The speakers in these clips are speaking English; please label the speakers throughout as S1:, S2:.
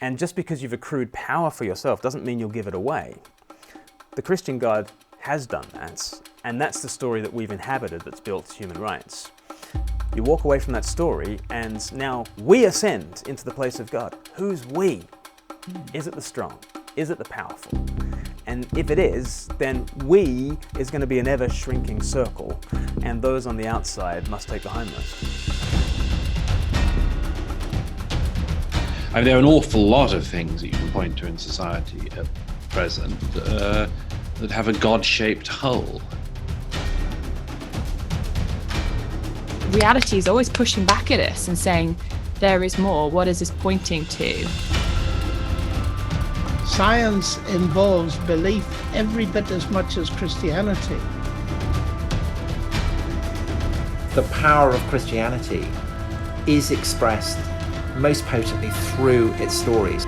S1: And just because you've accrued power for yourself doesn't mean you'll give it away. The Christian God has done that, and that's the story that we've inhabited that's built human rights. You walk away from that story, and now we ascend into the place of God. Who's we? Is it the strong? Is it the powerful? And if it is, then we is going to be an ever-shrinking circle, and those on the outside must take the hindmost.
S2: I mean, there are an awful lot of things that you can point to in society at present that have a God-shaped hole.
S3: Reality is always pushing back at us and saying, there is more. What is this pointing to?
S4: Science involves belief every bit as much as Christianity.
S5: The power of Christianity is expressed most potently through its stories.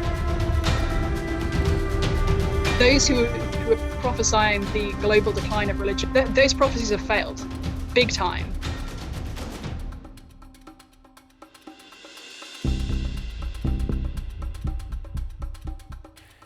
S6: Those who are prophesying the global decline of religion, those prophecies have failed, big time.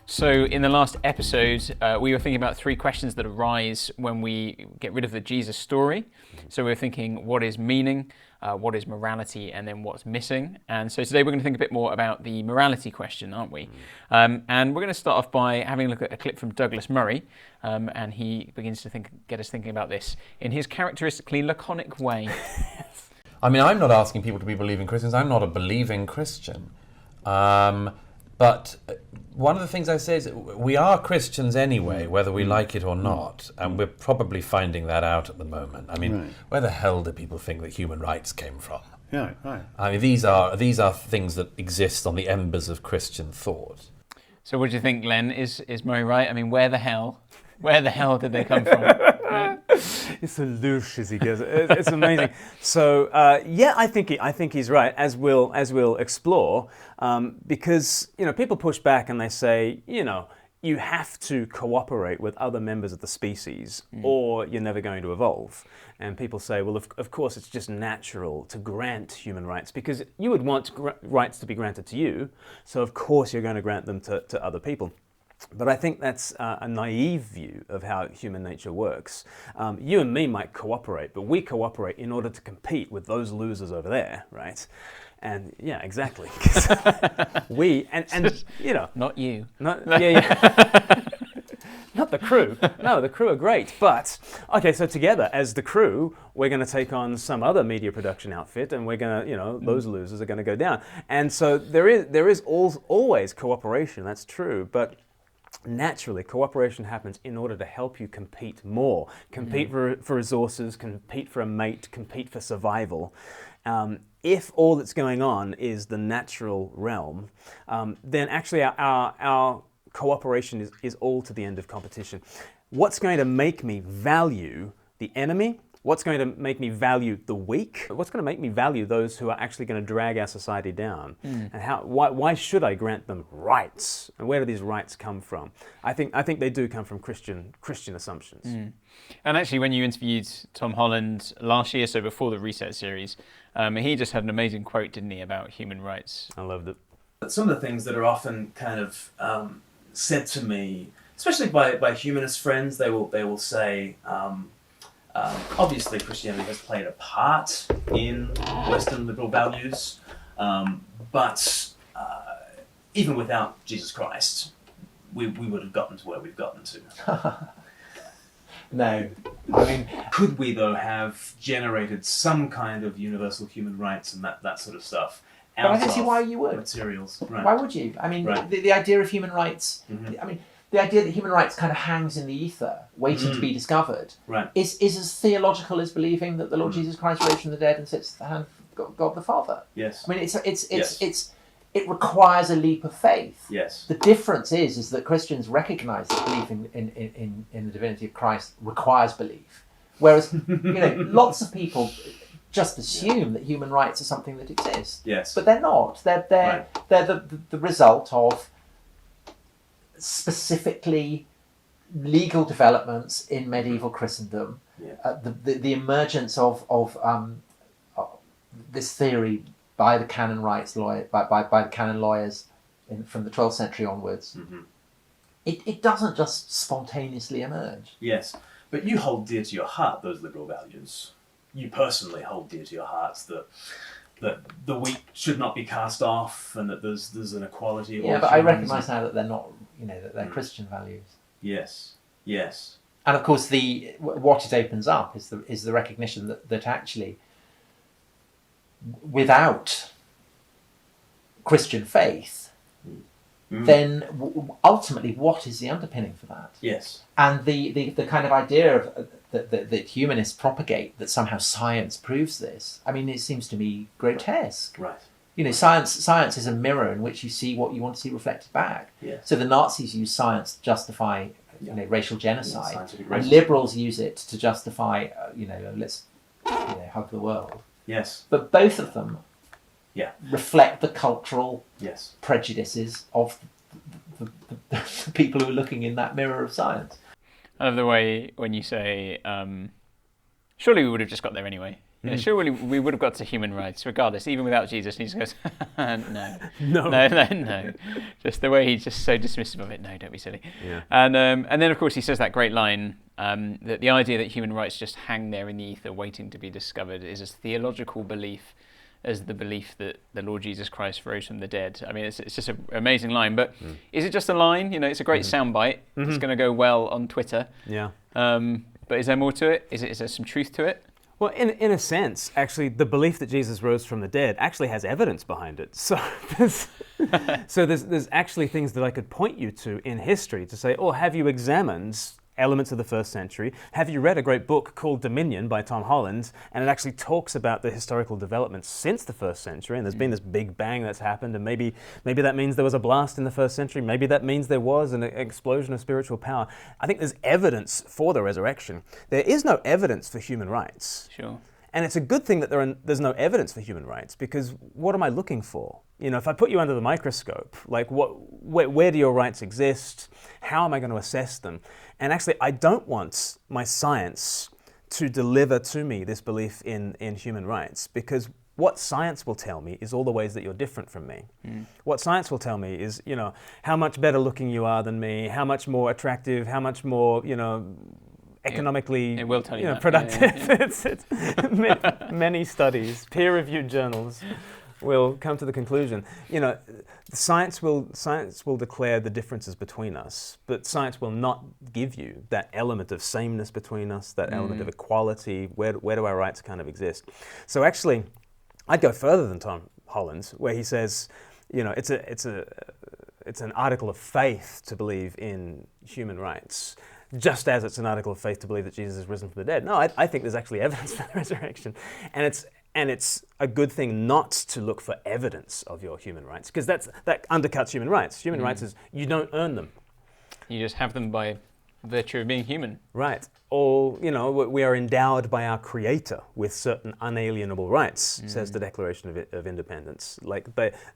S7: So in the last episode, we were thinking about three questions that arise when we get rid of the Jesus story. So we were thinking, what is meaning, what is morality, and then what's missing? And so today we're going to think a bit more about the morality question, aren't we? And we're going to start off by having a look at a clip from Douglas Murray, and he begins to get us thinking about this in his characteristically laconic way.
S8: I mean, I'm not asking people to be believing Christians. I'm not a believing Christian. But one of the things I say is that we are Christians anyway, whether we like it or not, and we're probably finding that out at the moment. I mean, where the hell do people think that human rights came from?
S9: Yeah, right.
S8: I mean, these are things that exist on the embers of Christian thought.
S7: So what do you think, Glen? Is Murray right? I mean, where the hell did they come from?
S1: It's so louche as he goes. It's amazing. So yeah, I think he's right, as we'll explore, because people push back and they say, you have to cooperate with other members of the species, or you're never going to evolve. And people say, well, of course, it's just natural to grant human rights because you would want rights to be granted to you, so of course you're going to grant them to other people. But I think that's a naive view of how human nature works. You and me might cooperate, but we cooperate in order to compete with those losers over there, right? And yeah, exactly. We and
S7: not you.
S1: Not the crew. No, the crew are great. But okay, so together as the crew, we're going to take on some other media production outfit, and we're going to, those losers are going to go down. And so there is always cooperation. That's true, but naturally, cooperation happens in order to help you compete more. Compete for resources, compete for a mate, compete for survival. If all that's going on is the natural realm, then actually our cooperation is all to the end of competition. What's going to make me value the enemy? What's going to make me value the weak? What's going to make me value those who are actually going to drag our society down? And why should I grant them rights? And where do these rights come from? I think they do come from Christian assumptions.
S7: And actually, when you interviewed Tom Holland last year, so before the Reset series, he just had an amazing quote, didn't he, about human rights?
S1: I loved it. Some of the things that are often kind of said to me, especially by humanist friends, they will say. Obviously, Christianity has played a part in Western liberal values, but even without Jesus Christ, we would have gotten to where we've gotten to.
S5: No. I mean,
S1: could we, though, have generated some kind of universal human rights and that sort of stuff?
S5: But I can see why you would.
S1: Materials. Right.
S5: Why would you? I mean, the idea of human rights, the idea that human rights kind of hangs in the ether, waiting to be discovered, is as theological as believing that the Lord Jesus Christ rose from the dead and sits at the hand of God the Father.
S1: Yes.
S5: I mean, it requires a leap of faith.
S1: Yes.
S5: The difference is that Christians recognise that belief in the divinity of Christ requires belief, whereas lots of people just assume that human rights are something that exists.
S1: Yes.
S5: But they're not. They're the result of specifically legal developments in medieval Christendom, the emergence of this theory by the canon rights lawyer, by the canon lawyers from the 12th century onwards, it doesn't just spontaneously emerge.
S1: Yes, but you hold dear to your heart those liberal values. You personally hold dear to your hearts that the weak should not be cast off, and that there's an equality of all
S5: but I
S1: humans.
S5: recognise now that they're not, that they're Christian values.
S1: Yes, yes.
S5: And of course, what it opens up is the recognition that actually, without Christian faith, then ultimately, what is the underpinning for that?
S1: Yes.
S5: And the kind of idea of that humanists propagate, that somehow science proves this, I mean, it seems to me grotesque.
S1: Right.
S5: Science is a mirror in which you see what you want to see reflected back.
S1: Yes.
S5: So the Nazis use science to justify racial genocide,
S1: scientific
S5: and
S1: racism.
S5: liberals use it to justify let's hug the world.
S1: Yes.
S5: But both of them reflect the cultural prejudices of the people who are looking in that mirror of science.
S7: I love the way when you say, surely we would have just got there anyway. Surely we would have got to human rights regardless, even without Jesus. And he just goes, no. Just the way he's just so dismissive of it. No, don't be silly.
S1: Yeah.
S7: And then, of course, he says that great line, that the idea that human rights just hang there in the ether waiting to be discovered is as theological belief as the belief that the Lord Jesus Christ rose from the dead. I mean, it's just an amazing line. But is it just a line? It's a great soundbite. It's going to go well on Twitter.
S1: Yeah.
S7: But is there more to it? Is there some truth to it?
S1: Well, in a sense, actually, the belief that Jesus rose from the dead actually has evidence behind it. So there's actually things that I could point you to in history to say, have you examined elements of the first century? Have you read a great book called Dominion by Tom Holland? And it actually talks about the historical developments since the first century, and there's been this big bang that's happened, and maybe that means there was a blast in the first century, maybe that means there was an explosion of spiritual power. I think there's evidence for the resurrection. There is no evidence for human rights.
S7: Sure.
S1: And it's a good thing that there's no evidence for human rights, because what am I looking for? If I put you under the microscope, like where do your rights exist? How am I going to assess them? And actually, I don't want my science to deliver to me this belief in human rights, because what science will tell me is all the ways that you're different from me. What science will tell me is, how much better looking you are than me, how much more attractive, how much more, economically
S7: it will tell you
S1: productive. It's many studies, peer-reviewed journals will come to the conclusion. Science will declare the differences between us, but science will not give you that element of sameness between us, that element of equality. Where do our rights kind of exist? So actually, I'd go further than Tom Holland, where he says, it's an article of faith to believe in human rights, just as it's an article of faith to believe that Jesus has risen from the dead. No, I think there's actually evidence for the resurrection, and it's a good thing not to look for evidence of your human rights, because that undercuts human rights. Human rights is you don't earn them.
S7: You just have them by virtue of being human.
S1: Right. Or, we are endowed by our Creator with certain unalienable rights, says the Declaration of Independence. Like,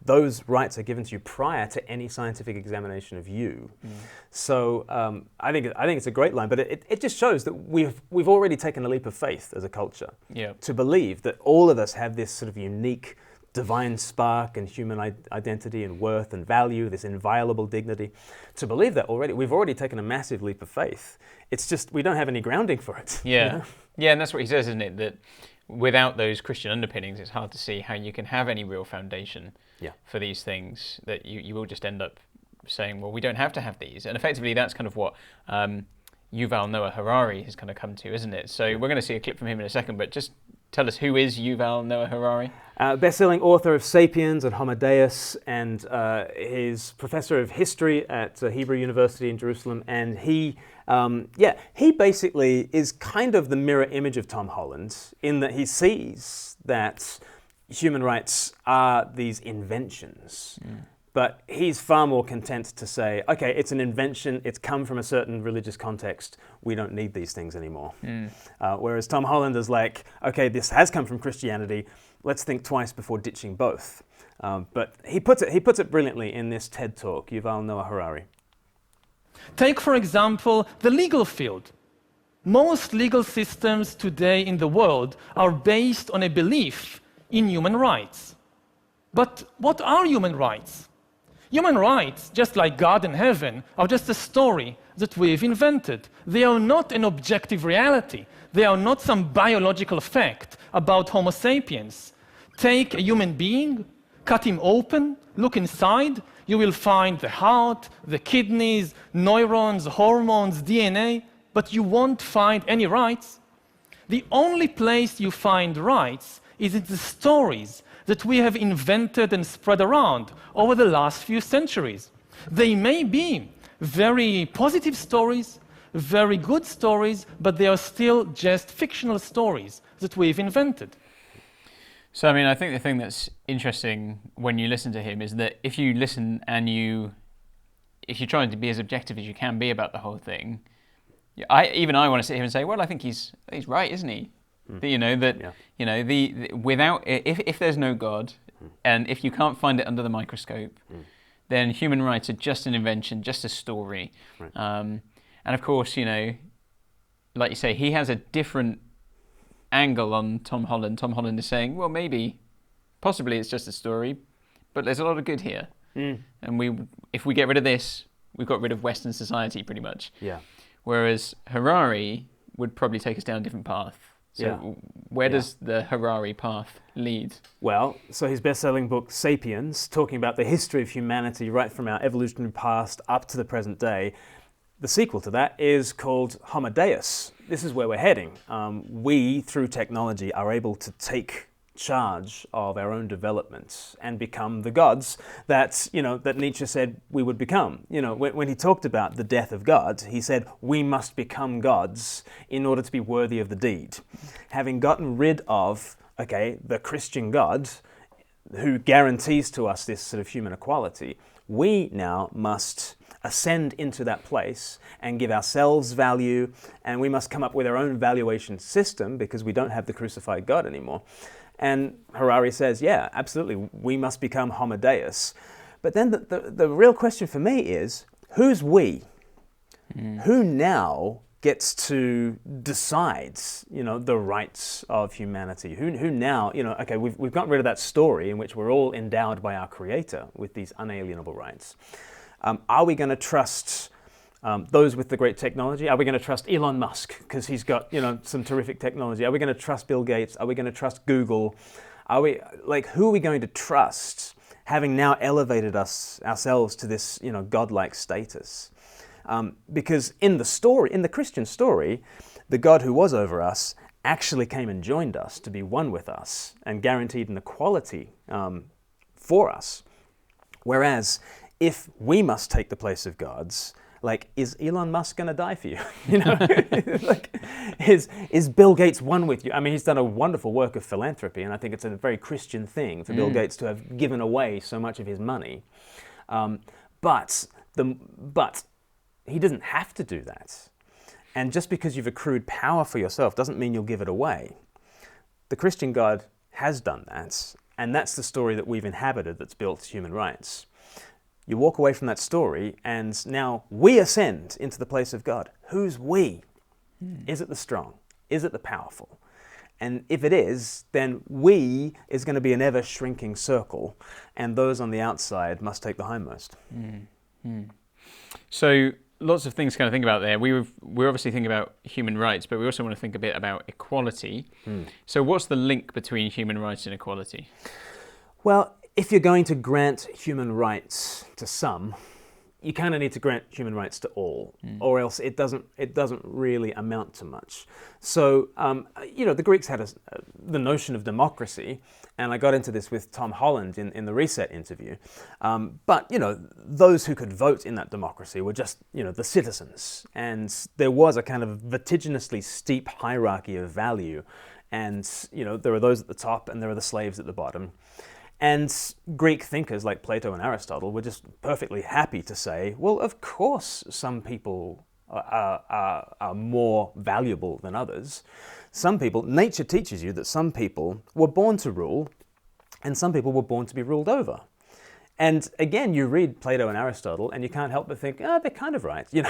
S1: those rights are given to you prior to any scientific examination of you. So I think it's a great line, but it just shows that we've already taken a leap of faith as a culture to believe that all of us have this sort of unique divine spark and human identity and worth and value, this inviolable dignity. To believe that already, we've already taken a massive leap of faith. It's just we don't have any grounding for it.
S7: Yeah, yeah, and that's what he says, isn't it? That without those Christian underpinnings, it's hard to see how you can have any real foundation for these things, that you will just end up saying, well, we don't have to have these. And effectively, that's kind of what Yuval Noah Harari has kind of come to, isn't it? So we're going to see a clip from him in a second, but just tell us, who is Yuval Noah Harari?
S1: Best-selling author of *Sapiens* and *Homo Deus*, and he's professor of history at Hebrew University in Jerusalem. And he basically is kind of the mirror image of Tom Holland, in that he sees that human rights are these inventions. But he's far more content to say, okay, it's an invention, it's come from a certain religious context, we don't need these things anymore. Whereas Tom Holland is like, okay, this has come from Christianity, let's think twice before ditching both. But he puts it brilliantly in this TED Talk, Yuval Noah Harari.
S9: Take, for example, the legal field. Most legal systems today in the world are based on a belief in human rights. But what are human rights? Human rights, just like God and heaven, are just a story that we've invented. They are not an objective reality. They are not some biological fact about Homo sapiens. Take a human being, cut him open, look inside, you will find the heart, the kidneys, neurons, hormones, DNA, but you won't find any rights. The only place you find rights is in the stories that we have invented and spread around over the last few centuries. They may be very positive stories, very good stories, but they are still just fictional stories that we've invented.
S7: So, I mean, I think the thing that's interesting when you listen to him is that if you listen and if you're trying to be as objective as you can be about the whole thing, I want to sit here and say, well, I think he's right, isn't he? Without if there's no God, and if you can't find it under the microscope, then human rights are just an invention, just a story. Right. And of course, like you say, he has a different angle on Tom Holland. Tom Holland is saying, well, possibly it's just a story, but there's a lot of good here. And if we get rid of this, we've got rid of Western society pretty much. Yeah. Whereas Harari would probably take us down a different path. So where does the Harari path lead? Well,
S1: so his best-selling book, Sapiens, talking about the history of humanity right from our evolutionary past up to the present day, the sequel to that is called Homo Deus. This is where we're heading. We, through technology, are able to take charge of our own development and become the gods that Nietzsche said we would become. When he talked about the death of God, he said we must become gods in order to be worthy of the deed. Having gotten rid of, the Christian God who guarantees to us this sort of human equality, we now must ascend into that place and give ourselves value, and we must come up with our own valuation system because we don't have the crucified God anymore. And Harari says, yeah, absolutely, we must become Homo Deus. But then the real question for me is, who's we? Who now gets to decide, the rights of humanity? Who now, we've got rid of that story in which we're all endowed by our Creator with these unalienable rights. Are we going to trust those with the great technology? Are we going to trust Elon Musk because he's got some terrific technology? Are we going to trust Bill Gates? Are we going to trust Google? Who are we going to trust, having now elevated ourselves to this godlike status? Because in the Christian story, the God who was over us actually came and joined us to be one with us and guaranteed an equality for us. Whereas if we must take the place of gods, is Elon Musk going to die for you? Is Bill Gates one with you? I mean, he's done a wonderful work of philanthropy, and I think it's a very Christian thing for Bill Gates to have given away so much of his money. But he doesn't have to do that. And just because you've accrued power for yourself doesn't mean you'll give it away. The Christian God has done that, and that's the story that we've inhabited that's built human rights. You walk away from that story, and now we ascend into the place of God. Who's we? Is it the strong? Is it the powerful? And if it is, then we is going to be an ever-shrinking circle, and those on the outside must take the hindmost.
S7: So lots of things to kind of think about there. We're obviously thinking about human rights, but we also want to think a bit about equality. So what's the link between human rights and equality?
S1: Well, if you're going to grant human rights to some, you kind of need to grant human rights to all, or else it doesn't really amount to much. So, the Greeks had the notion of democracy, and I got into this with Tom Holland in the Reset interview. But those who could vote in that democracy were just, the citizens, and there was a kind of vertiginously steep hierarchy of value, and there are those at the top, and there are the slaves at the bottom. And Greek thinkers like Plato and Aristotle were just perfectly happy to say, well, of course some people are more valuable than others. Nature teaches you that some people were born to rule and some people were born to be ruled over. And again, you read Plato and Aristotle and you can't help but think, they're kind of right. You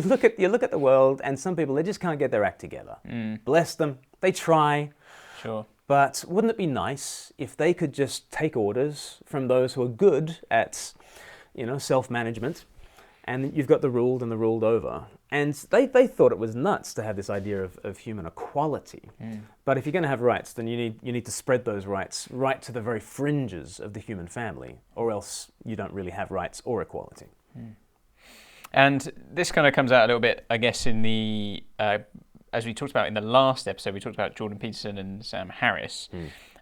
S1: look at the world, and some people, they just can't get their act together. Bless them, they try.
S7: Sure.
S1: But wouldn't it be nice if they could just take orders from those who are good at self-management, and you've got the ruled and the ruled over. And they thought it was nuts to have this idea of human equality. But if you're going to have rights, then you need to spread those rights right to the very fringes of the human family, or else you don't really have rights or equality.
S7: And this kind of comes out a little bit, I guess, in the as we talked about in the last episode, we talked about Jordan Peterson and Sam Harris.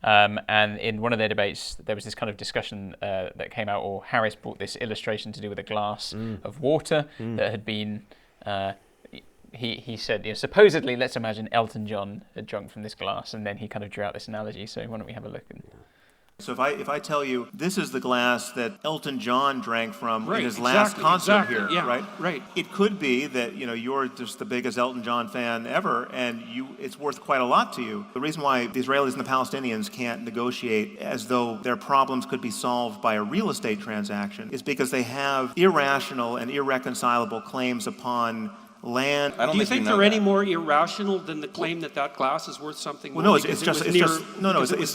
S7: And in one of their debates, there was this kind of discussion that came out, or Harris brought this illustration to do with a glass of water that had been, he said, supposedly, let's imagine Elton John had drunk from this glass, and then he kind of drew out this analogy. So why don't we have a look?
S10: So if I tell you this is the glass that Elton John drank from in his last concert here, right? It could be that you're just the biggest Elton John fan ever, and it's worth quite a lot to you. The reason why the Israelis and the Palestinians can't negotiate as though their problems could be solved by a real estate transaction is because they have irrational and irreconcilable claims upon land.
S11: Do you think they're any more irrational than the claim that glass is worth something more?
S10: Well, no, it's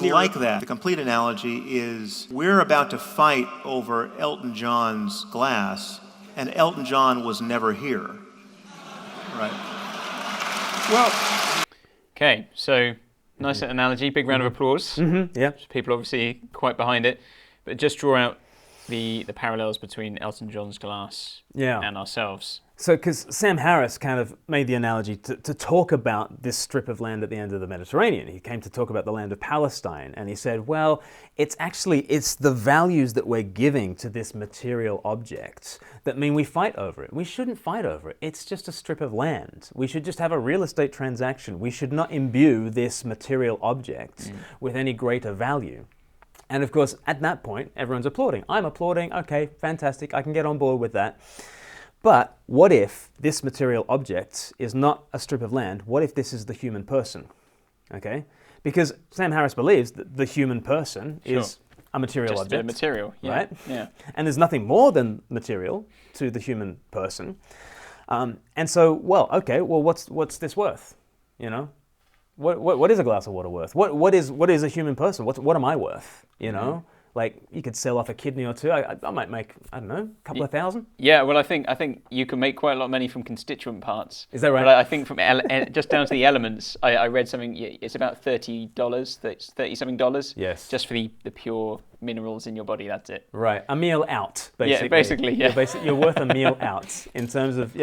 S10: like that. The complete analogy is we're about to fight over Elton John's glass, and Elton John was never here. Right.
S11: Well.
S7: Okay, so nice analogy. Big round of applause.
S1: Yeah.
S7: People obviously quite behind it, but just draw out the parallels between Elton John's glass and ourselves.
S1: So, because Sam Harris kind of made the analogy to talk about this strip of land at the end of the Mediterranean. He came to talk about the land of Palestine, and he said, well, it's the values that we're giving to this material object that mean we fight over it. We shouldn't fight over it. It's just a strip of land. We should just have a real estate transaction. We should not imbue this material object with any greater value. And of course, at that point, everyone's applauding. I'm applauding. Okay, fantastic. I can get on board with that. But what if this material object is not a strip of land? What if this is the human person? Okay? Because Sam Harris believes that the human person is a material object.
S7: Just a bit of material,
S1: right?
S7: Yeah.
S1: And there's nothing more than material to the human person. And so, what's this worth? What is a glass of water worth? What is a human person? What am I worth? Like, you could sell off a kidney or two. I might make, I don't know, a couple of thousand.
S7: Yeah, well, I think you can make quite a lot of money from constituent parts.
S1: Is that right?
S7: But I think from just down to the elements, I read something. It's about $30,
S1: Yes.
S7: Just for the pure minerals in your body. That's it.
S1: Right, a meal out, basically.
S7: Yeah, basically, yeah.
S1: You're worth a meal out in terms of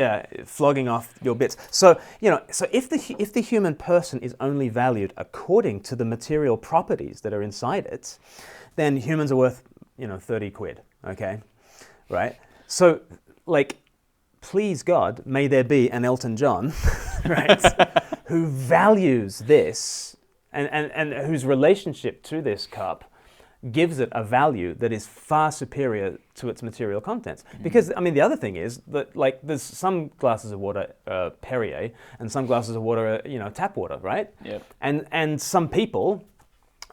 S1: flogging off your bits. So if the human person is only valued according to the material properties that are inside it, then humans are worth, 30 quid, okay? Right? So, please God, may there be an Elton John, right, who values this and whose relationship to this cup gives it a value that is far superior to its material contents. Because, the other thing is that, there's some glasses of water Perrier, and some glasses of water tap water, right?
S7: Yep.
S1: And some people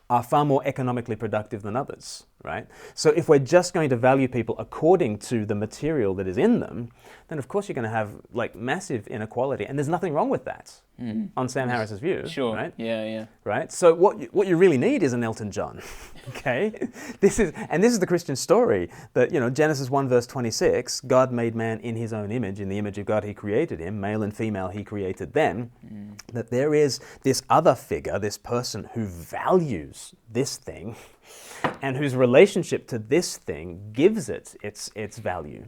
S1: are far more economically productive than others, right? So if we're just going to value people according to the material that is in them, then of course you're going to have massive inequality, and there's nothing wrong with that on Sam Harris's view,
S7: sure.
S1: Right?
S7: Yeah.
S1: Right. So what you really need is an Elton John, okay? This is the Christian story that Genesis 1 verse 26, God made man in His own image, in the image of God He created him, male and female He created them. That there is this other figure, this person who values this thing, and whose relationship to this thing gives it its value.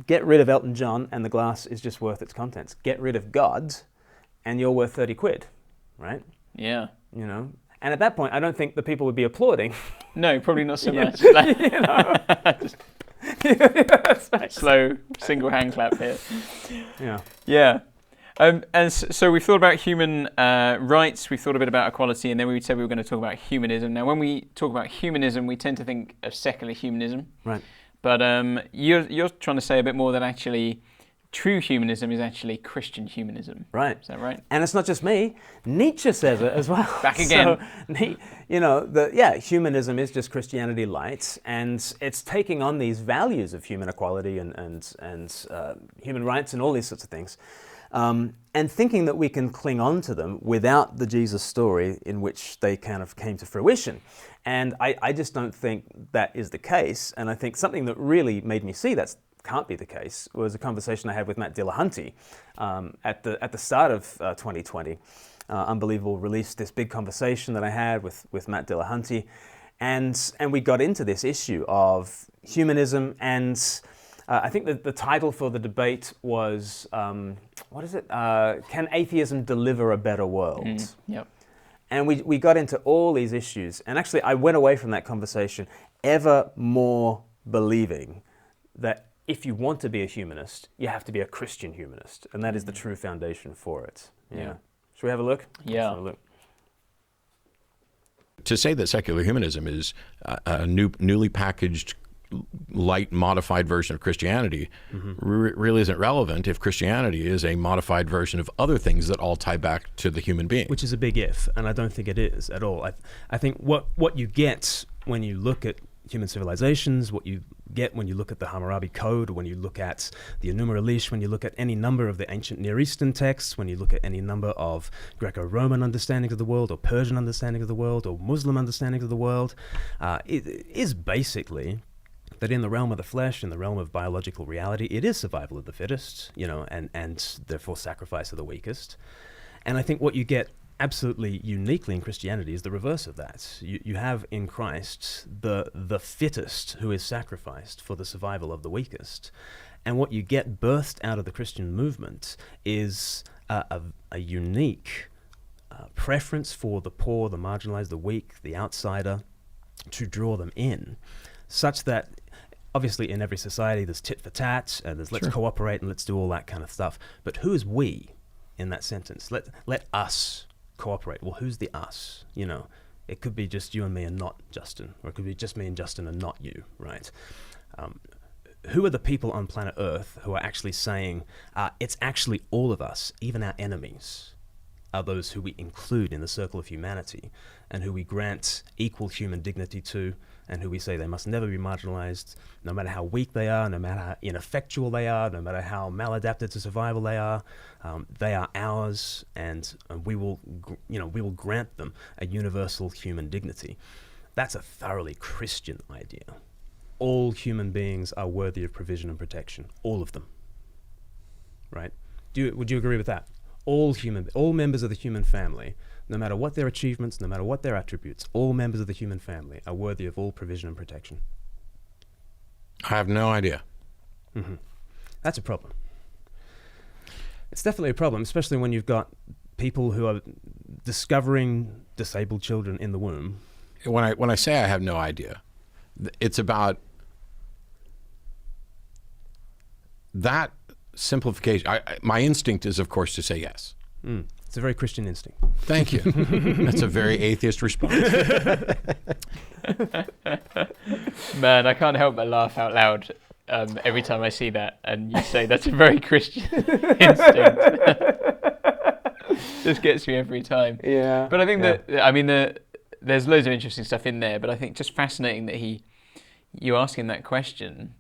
S1: Get rid of Elton John and the glass is just worth its contents. Get rid of God and you're worth 30 quid, right?
S7: Yeah.
S1: And at that point, I don't think the people would be applauding.
S7: No, probably not so much. Slow single hand clap here. Yeah. And so we've thought about human rights, we've thought a bit about equality, and then we said we were going to talk about humanism. Now, when we talk about humanism, we tend to think of secular humanism.
S1: Right.
S7: But you're trying to say a bit more that actually true humanism is actually Christian humanism.
S1: Right.
S7: Is that right?
S1: And it's not just me. Nietzsche says it as well.
S7: Back again.
S1: So, humanism is just Christianity light, and it's taking on these values of human equality and human rights and all these sorts of things. and thinking that we can cling on to them without the Jesus story in which they kind of came to fruition. And I just don't think that is the case. And I think something that really made me see that can't be the case was a conversation I had with Matt Dillahunty at the start of 2020. Unbelievable released this big conversation that I had with Matt Dillahunty, and we got into this issue of humanism, and I think that the title for the debate was what is it? Can atheism deliver a better world?
S7: Yep.
S1: And we got into all these issues, and actually I went away from that conversation ever more believing that if you want to be a humanist, you have to be a Christian humanist, and that is the true foundation for it. Yeah. Should we have a look?
S7: Yeah.
S1: Let's have a look.
S12: To say that secular humanism is a newly packaged, light, modified version of Christianity really isn't relevant if Christianity is a modified version of other things that all tie back to the human being.
S1: Which is a big if, and I don't think it is at all. I think what you get when you look at human civilizations, what you get when you look at the Hammurabi Code, when you look at the Enuma Elish, when you look at any number of the ancient Near Eastern texts, when you look at any number of Greco-Roman understandings of the world, or Persian understanding of the world, or Muslim understanding of the world, it is basically that in the realm of the flesh, in the realm of biological reality, it is survival of the fittest, and therefore sacrifice of the weakest. And I think what you get absolutely uniquely in Christianity is the reverse of that. You have in Christ the fittest who is sacrificed for the survival of the weakest. And what you get birthed out of the Christian movement is a unique preference for the poor, the marginalized, the weak, the outsider, to draw them in, such that obviously in every society there's tit for tat, and there's let's cooperate and let's do all that kind of stuff. But who is we in that sentence? Let us cooperate. Well, who's the us? It could be just you and me and not Justin, or it could be just me and Justin and not you, right? Who are the people on planet Earth who are actually saying it's actually all of us, even our enemies, are those who we include in the circle of humanity, and who we grant equal human dignity to, and who we say they must never be marginalized, no matter how weak they are, no matter how ineffectual they are, no matter how maladapted to survival they are ours, and we will grant them a universal human dignity. That's a thoroughly Christian idea. All human beings are worthy of provision and protection, all of them, right? Would you agree with that? All members of the human family, no matter what their achievements, no matter what their attributes, all members of the human family are worthy of all provision and protection.
S12: I have no idea.
S1: That's a problem. It's definitely a problem, especially when you've got people who are discovering disabled children in the womb.
S12: When I say I have no idea, it's about that simplification. My instinct is, of course, to say yes.
S1: It's a very Christian instinct.
S12: Thank you. That's a very atheist response.
S7: Man, I can't help but laugh out loud every time I see that, and you say that's a very Christian instinct. Just gets me every time.
S1: Yeah.
S7: But I think there's loads of interesting stuff in there, but I think just fascinating that you asking that question,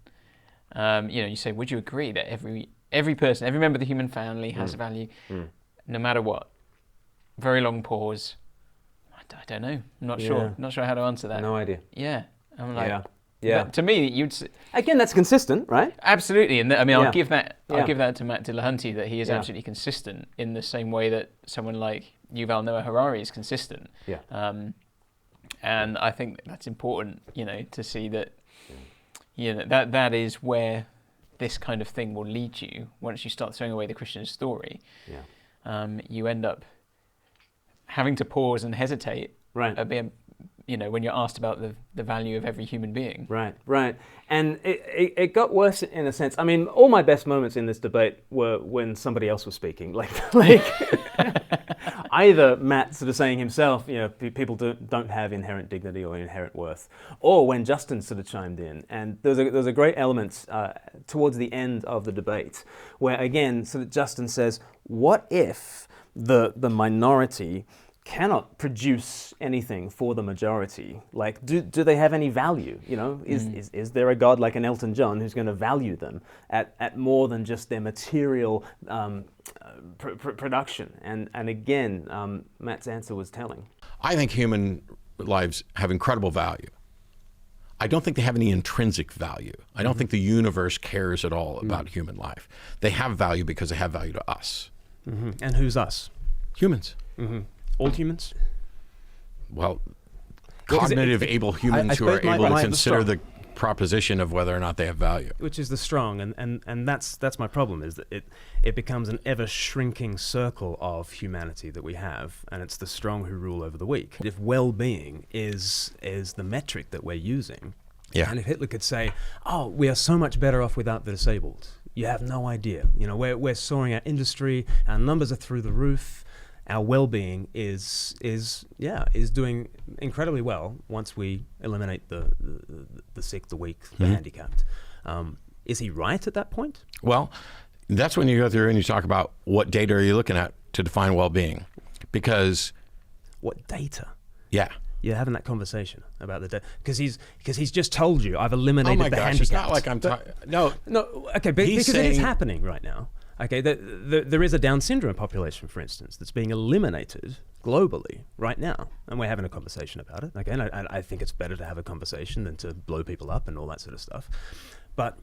S7: you say, would you agree that every person, every member of the human family has value, no matter what? Very long pause. I don't know. I'm not sure. Not sure how to answer that.
S1: No idea.
S7: Yeah. I'm like,
S1: yeah.
S7: To me,
S1: again, that's consistent, right?
S7: Absolutely, and I'll give that to Matt Dillahunty, that he is absolutely consistent in the same way that someone like Yuval Noah Harari is consistent.
S1: Yeah.
S7: And I think that's important, to see that, that is where this kind of thing will lead you once you start throwing away the Christian story.
S1: Yeah.
S7: You end up having to pause and hesitate.
S1: Right.
S7: When you're asked about the value of every human being.
S1: Right. And it got worse in a sense. I mean, all my best moments in this debate were when somebody else was speaking. Like either Matt sort of saying himself, people don't have inherent dignity or inherent worth, or when Justin sort of chimed in. And there was a great element towards the end of the debate where, again, sort of Justin says, what if the minority cannot produce anything for the majority. Like, do they have any value? You know, is there a God like an Elton John who's going to value them at more than just their material production? And again, Matt's answer was telling.
S12: I think human lives have incredible value. I don't think they have any intrinsic value. I don't think the universe cares at all about human life. They have value because they have value to us.
S1: And who's us?
S12: Humans.
S1: All humans?
S12: Well, cognitive able humans who are able to consider the proposition of whether or not they have value.
S1: Which is the strong, and that's my problem, is that it becomes an ever shrinking circle of humanity that we have, and it's the strong who rule over the weak. If well-being is the metric that we're using, and if Hitler could say, oh, we are so much better off without the disabled, you have no idea. You know, we're soaring our industry, our numbers are through the roof, our well-being is doing incredibly well once we eliminate the sick, the weak, the handicapped. Is he right at that point?
S12: Well, that's when you go through and you talk about what data are you looking at to define well-being, because
S1: what data?
S12: Yeah.
S1: You're having that conversation about the data because he's just told you I've eliminated the handicapped.
S12: It's not like I'm talking. No.
S1: Okay, because it is happening right now. Okay, there is a Down syndrome population, for instance, that's being eliminated globally right now, and we're having a conversation about it. Okay, and I think it's better to have a conversation than to blow people up and all that sort of stuff. But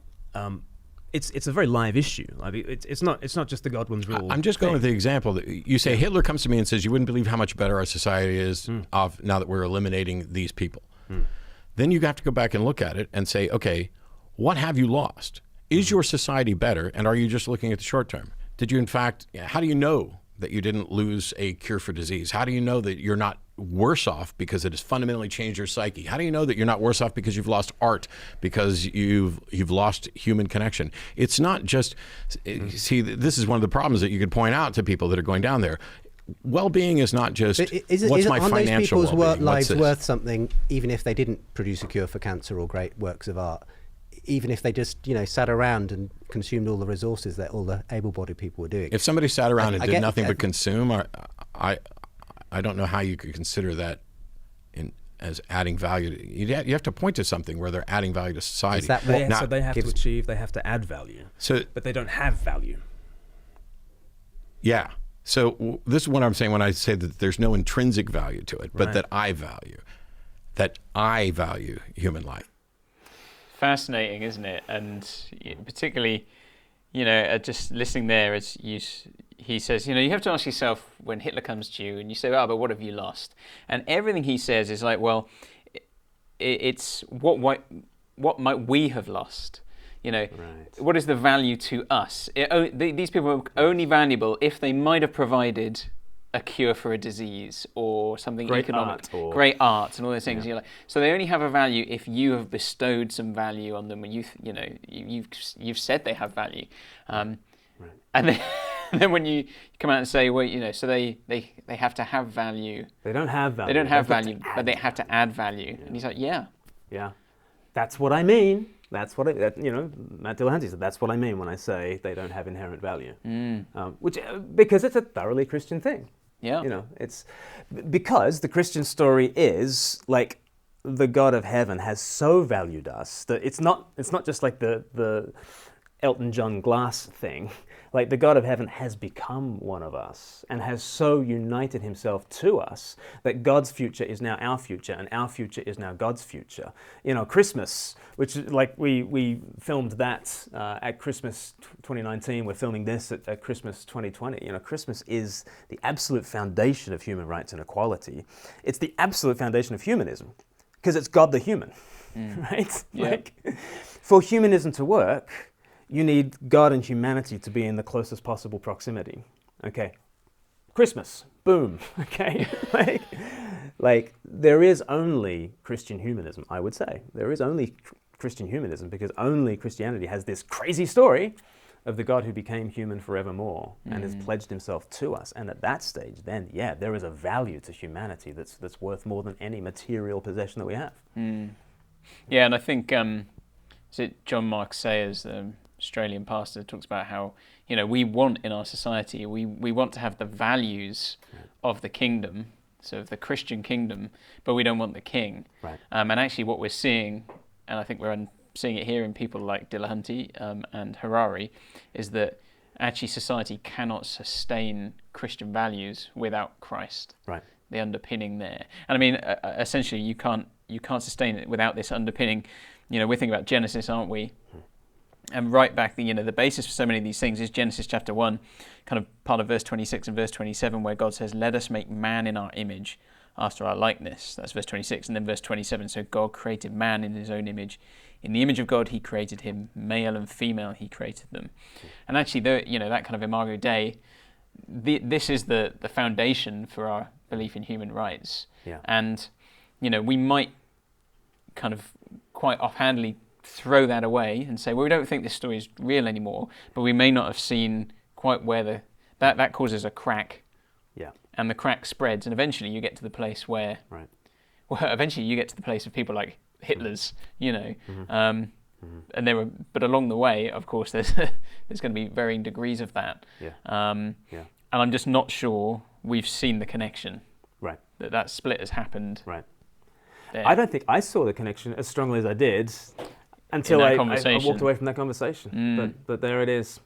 S1: it's a very live issue. I mean, it's not just the Godwin's rule.
S12: I'm just going with the example that you say. Hitler comes to me and says, "You wouldn't believe how much better our society is off now that we're eliminating these people." Then you have to go back and look at it and say, "Okay, what have you lost? Is your society better, and are you just looking at the short term? Did you, in fact, how do you know that you didn't lose a cure for disease? How do you know that you're not worse off because it has fundamentally changed your psyche? How do you know that you're not worse off because you've lost art, because you've lost human connection?" It's not just, see, this is one of the problems that you could point out to people that are going down there. Well-being is not just what's my financial well-being.
S13: Aren't those people's lives worth something, even if they didn't produce a cure for cancer or great works of art? Even if they just, sat around and consumed all the resources that all the able-bodied people were doing.
S12: If somebody sat around and did nothing but consume, I don't know how you could consider that as adding value. You have to point to something where they're adding value to society.
S1: So they have to achieve, they have to add value. But they don't have value.
S12: Yeah. So this is what I'm saying when I say that there's no intrinsic value to it, but that I value human life.
S7: Fascinating, isn't it? And particularly, just listening there, as he says, you have to ask yourself when Hitler comes to you and you say, "Oh, but what have you lost?" And everything he says is like, well, it's what might we have lost? What is the value to us? These people are only valuable if they might have provided a cure for a disease or something great art and all those things. Yeah. So they only have a value if you have bestowed some value on them, and you've said they have value. And then when you come out and say, well, so they have to have value.
S1: They don't have value.
S7: They don't have value, but they have to add value. And he's like, yeah,
S1: that's what I mean. That's what Matt Dillahunty said. That's what I mean when I say they don't have inherent value, because it's a thoroughly Christian thing.
S7: Yeah,
S1: it's because the Christian story is like the God of heaven has so valued us that it's not just like the Elton John glass thing. Like the God of heaven has become one of us and has so united himself to us that God's future is now our future and our future is now God's future. Christmas, which like we filmed that at Christmas 2019, we're filming this at Christmas 2020. Christmas is the absolute foundation of human rights and equality. It's the absolute foundation of humanism because it's God the human, right?
S7: Yeah.
S1: Like, for humanism to work, you need God and humanity to be in the closest possible proximity. Okay, Christmas, boom. Okay, like there is only Christian humanism. I would say there is only Christian humanism because only Christianity has this crazy story of the God who became human forevermore and has pledged himself to us. And at that stage, then there is a value to humanity that's worth more than any material possession that we have.
S7: Yeah, and I think is it John Mark Sayers, Australian pastor, talks about how we want in our society we want to have the values of the kingdom, so of the Christian kingdom, but we don't want the king.
S1: Right.
S7: And actually what we're seeing, and I think we're seeing it here in people like Dillahunty and Harari, is that actually society cannot sustain Christian values without Christ.
S1: Right.
S7: The underpinning there. And I mean, essentially you can't sustain it without this underpinning. You know, we're thinking about Genesis, aren't we? And right back, the basis for so many of these things is Genesis chapter 1, kind of part of verse 26 and verse 27, where God says, let us make man in our image after our likeness. That's verse 26. And then verse 27, so God created man in his own image. In the image of God, he created him, male and female, he created them. And actually, that kind of Imago Dei, this is the foundation for our belief in human rights.
S1: Yeah.
S7: And, we might kind of quite offhandedly throw that away and say, well, we don't think this story is real anymore, but we may not have seen quite where that causes a crack.
S1: Yeah.
S7: And the crack spreads, and eventually you get to the place where, eventually you get to the place of people like Hitler's, and but along the way, of course, there's going to be varying degrees of that.
S1: Yeah.
S7: And I'm just not sure we've seen the connection.
S1: Right.
S7: That split has happened.
S1: Right.
S7: There.
S1: I don't think I saw the connection as strongly as I did until I walked away from that conversation. But there it is.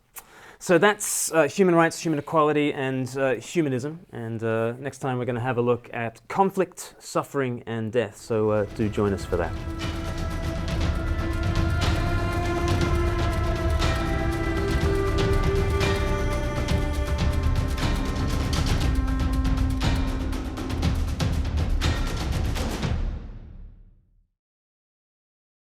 S1: So that's human rights, human equality, and humanism. And next time we're going to have a look at conflict, suffering, and death. So do join us for that.